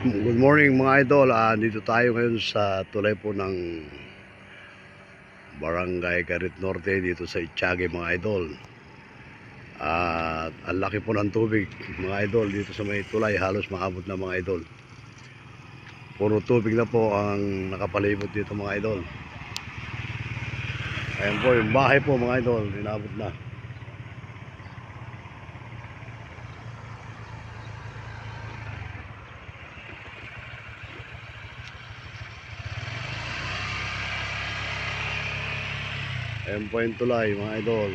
Good morning mga idol. Dito tayo ngayon sa tulay po ng Barangay Garit Norte dito sa Itiague mga idol. At ang laki po ng tubig mga idol dito sa may tulay, halos maabot na mga idol. Puro tubig na po ang nakapalibot dito mga idol. Ayan po yung bahay po mga idol, inabot na. Ayan po yung tulay mga idol.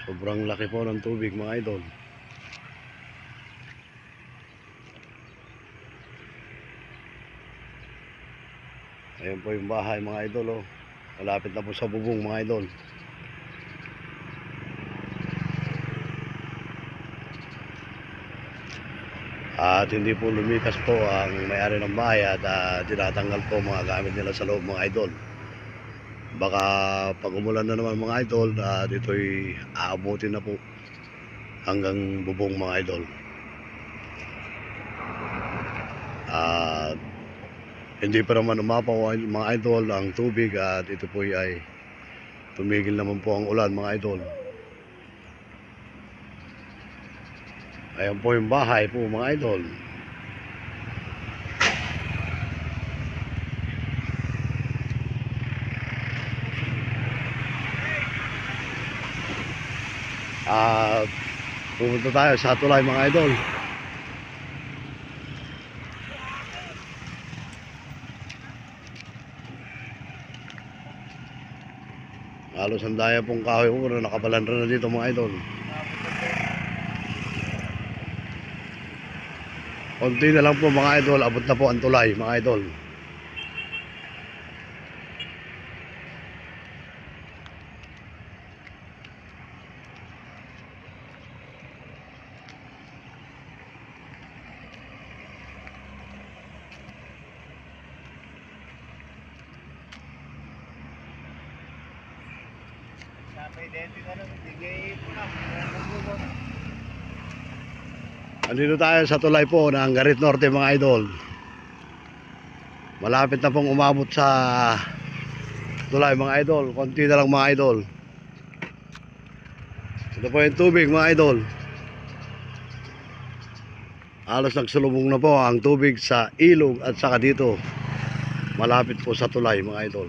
Sobrang laki po ng tubig mga idol. Ayan po yung bahay mga idol. Malapit na po sa bubong mga idol. At hindi po lumikas po ang may-ari ng bahay at tinatanggal po mga gamit nila sa loob mga idol. Baka pag umulan na naman mga idol, dito'y aabutin na po hanggang bubong mga idol. At hindi pa naman umapaw mga idol ang tubig at ito po ay tumigil naman po ang ulan mga idol. Ayan po yung bahay po mga idol. At pupunta tayo sa tulay mga idol. Halos ang daya pong kahoy po na nakabalandra na dito mga idol. Konti na lang po mga idol, abot na po ang tulay mga idol. Andito tayo sa tulay po ng Garit Norte mga idol. Malapit na pong umabot sa tulay mga idol. Konti na lang mga idol. Ito po yung tubig mga idol. Halos nagsulubong na po ang tubig sa ilog at saka dito. Malapit po sa tulay mga idol.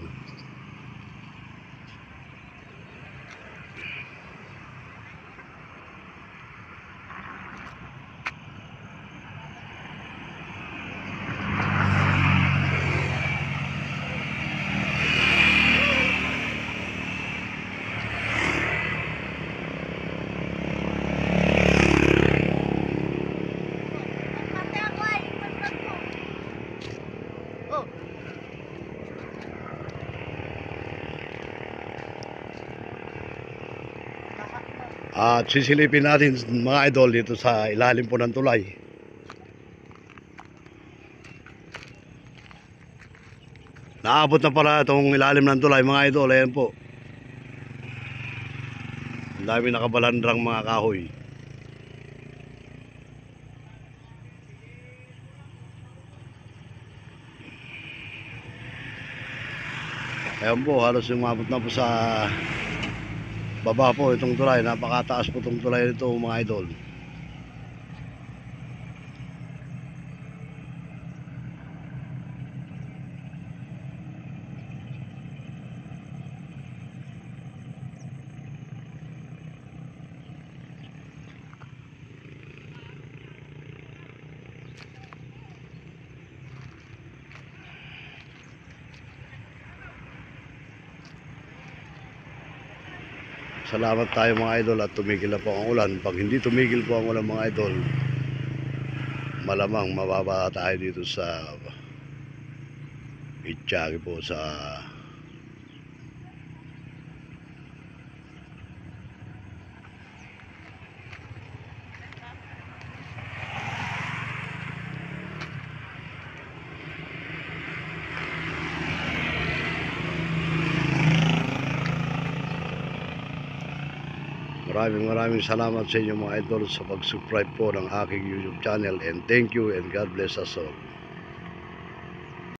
At sisilipin natin mga idol dito sa ilalim po ng tulay. Naabot na pala itong ilalim ng tulay mga idol. Ayan po. Ang dami nakabalandrang mga kahoy. Ayan po, halos umabot na po sa baba po itong tulay. Napakataas po itong tulay nito mga idol. Salamat tayo mga idol at tumigil na po ang ulan. Pag hindi tumigil po ang ulan mga idol, malamang mababa tayo dito sa Itiague po sa Maraming salamat sa inyo mga idol sa pag-subscribe po ng aking YouTube channel, and thank you and God bless us all.